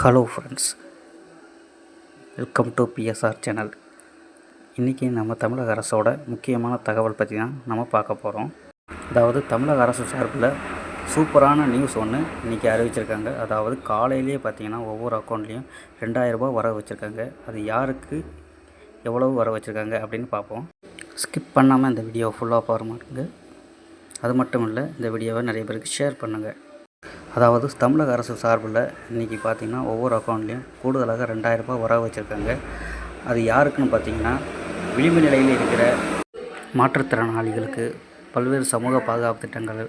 Hello friends, welcome to PSR channel. இன்றைக்கி நம்ம தமிழக அரசோட முக்கியமான தகவல் பற்றி தான் நம்ம பார்க்க போகிறோம். அதாவது தமிழக அரசு சார்பில் சூப்பரான நியூஸ் ஒன்று இன்றைக்கி அறிவிச்சிருக்காங்க. அதாவது காலையிலேயே பார்த்திங்கன்னா ஒவ்வொரு அக்கௌண்ட்லேயும் 2000 ரூபாய் வர வச்சுருக்காங்க. அது யாருக்கு எவ்வளவு வர வச்சுருக்காங்க அப்படின்னு பார்ப்போம். ஸ்கிப் பண்ணாமல் இந்த வீடியோவை ஃபுல்லாக பாருங்க. அது மட்டும் இல்லை, இந்த வீடியோவை நிறைய பேருக்கு ஷேர் பண்ணுங்கள். அதாவது தமிழக அரசு சார்பில் இன்றைக்கி பார்த்திங்கன்னா ஒவ்வொரு அக்கௌண்ட்லேயும் கூடுதலாக 2000 ரூபாய் வர வச்சுருக்காங்க. அது யாருக்குன்னு பார்த்திங்கன்னா, விளிம்பு நிலையில் இருக்கிற மாற்றுத்திறனாளிகளுக்கு பல்வேறு சமூக பாதுகாப்பு திட்டங்கள்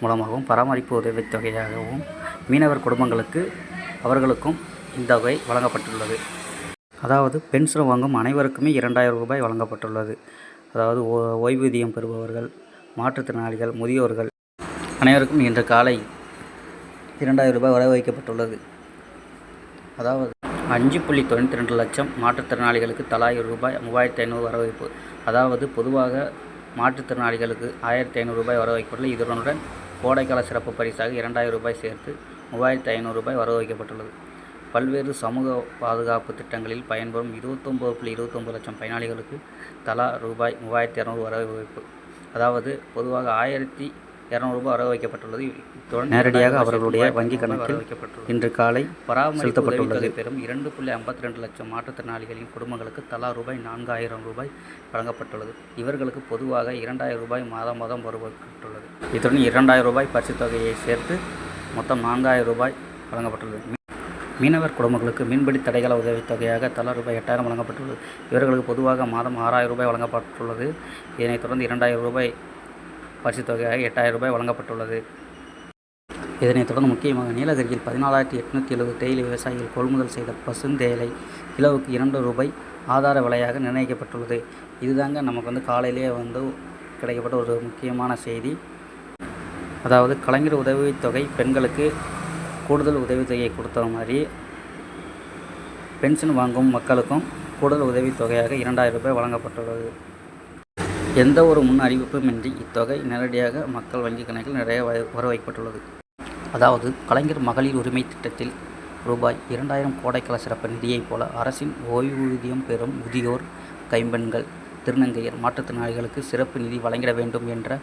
மூலமாகவும் பராமரிப்பு உதவித்தொகையாகவும் மீனவர் குடும்பங்களுக்கு அவர்களுக்கும் இந்த தொகை வழங்கப்பட்டுள்ளது. அதாவது பென்ஷன் வாங்கும் அனைவருக்குமே 2000 ரூபாய் வழங்கப்பட்டுள்ளது. அதாவது ஓய்வூதியம் பெறுபவர்கள், மாற்றுத்திறனாளிகள், முதியோர்கள் அனைவருக்கும் இன்று காலை 2000 ரூபாய் வர வைக்கப்பட்டுள்ளது. அதாவது 5.92 லட்சம் மாற்றுத்திறனாளிகளுக்கு தலா ரூபாய் 3500 வரவைப்பு. அதாவது பொதுவாக மாற்றுத்திறனாளிகளுக்கு 1500 ரூபாய் வர வைக்கப்பட்டுள்ளது. இதனுடன் கோடைக்கால சிறப்பு பரிசாக 2000 ரூபாய் சேர்த்து 3500 ரூபாய் வர வைக்கப்பட்டுள்ளது. பல்வேறு சமூக பாதுகாப்பு திட்டங்களில் பயன்பெறும் 29.29 லட்சம் பயனாளிகளுக்கு தலா ரூபாய் 3200 வர வைப்பு. அதாவது பொதுவாக 1200 ரூபாய் வர வைக்கப்பட்டுள்ளது. இத்துடன் நேரடியாக அவர்களுடைய வங்கிக் கணக்கில் இன்று காலை செலுத்தப்பட்டுள்ளது. பெறும் 2.52 லட்சம் மாற்றுத்திறனாளிகளின் குடும்பங்களுக்கு தலா ரூபாய் 4000 ரூபாய் வழங்கப்பட்டுள்ளது. இவர்களுக்கு பொதுவாக 2000 ரூபாய் மாதம் வழங்கப்பட்டுள்ளது. இத்துடன் 2000 ரூபாய் பரிசுத் தொகையை சேர்த்து மொத்தம் 4000 ரூபாய் வழங்கப்பட்டுள்ளது. மீனவர் குடும்பங்களுக்கு மீன்பிடி தடைகள உதவித்தொகையாக தலா ரூபாய் 8000 வழங்கப்பட்டுள்ளது. இவர்களுக்கு பொதுவாக மாதம் 6000 ரூபாய் வழங்கப்பட்டுள்ளது. இதனைத் தொடர்ந்து 2000 ரூபாய் பரிசுத் தொகையாக 8000 ரூபாய் வழங்கப்பட்டுள்ளது. இதனைத் தொடர்ந்து முக்கியமாக நீலகிரியில் 14,870 தேயிலை விவசாயிகள் கொள்முதல் செய்த பசுந்தேயிலை கிலோவுக்கு 2 ரூபாய் ஆதார விலையாக நிர்ணயிக்கப்பட்டுள்ளது. இதுதாங்க நமக்கு காலையிலேயே கிடைக்கப்பட்ட ஒரு முக்கியமான செய்தி. அதாவது கலைஞர் உதவித்தொகை பெண்களுக்கு கூடுதல் உதவித்தொகையை கொடுத்த மாதிரி பென்ஷன் வாங்கும் மக்களுக்கும் கூடுதல் உதவித்தொகையாக 2000 ரூபாய் வழங்கப்பட்டுள்ளது. எந்த ஒரு முன் அறிவிப்புமின்றி இத்தொகை நேரடியாக மக்கள் வங்கி கணக்கில் நிறைய வர வைக்கப்பட்டுள்ளது. அதாவது கலைஞர் மகளிர் உரிமை திட்டத்தில் ரூபாய் 2000 கோடைக்கால சிறப்பு நிதியைப் போல அரசின் ஓய்வூதியம் பெறும் முதியோர், கைம்பெண்கள், திருநங்கையர், மாற்றுத்திறனாளிகளுக்கு சிறப்பு நிதி வழங்கிட வேண்டும் என்ற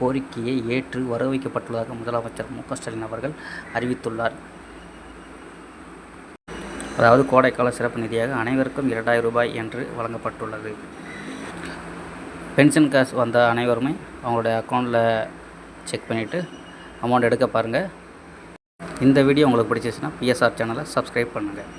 கோரிக்கையை ஏற்று வர வைக்கப்பட்டுள்ளதாக முதலமைச்சர் மு.க. ஸ்டாலின் அவர்கள் அறிவித்துள்ளார். அதாவது கோடைக்கால சிறப்பு நிதியாக அனைவருக்கும் 2000 ரூபாய் என்று வழங்கப்பட்டுள்ளது. பென்ஷன் காசு வந்த அனைவருமே அவங்களுடைய அக்கௌண்ட்டில் செக் பண்ணிவிட்டு அமௌண்ட் எடுக்க பாருங்கள். இந்த வீடியோ உங்களுக்கு பிடிச்சிச்சுன்னா பிஎஸ்ஆர் சேனலை சப்ஸ்கிரைப் பண்ணுங்கள்.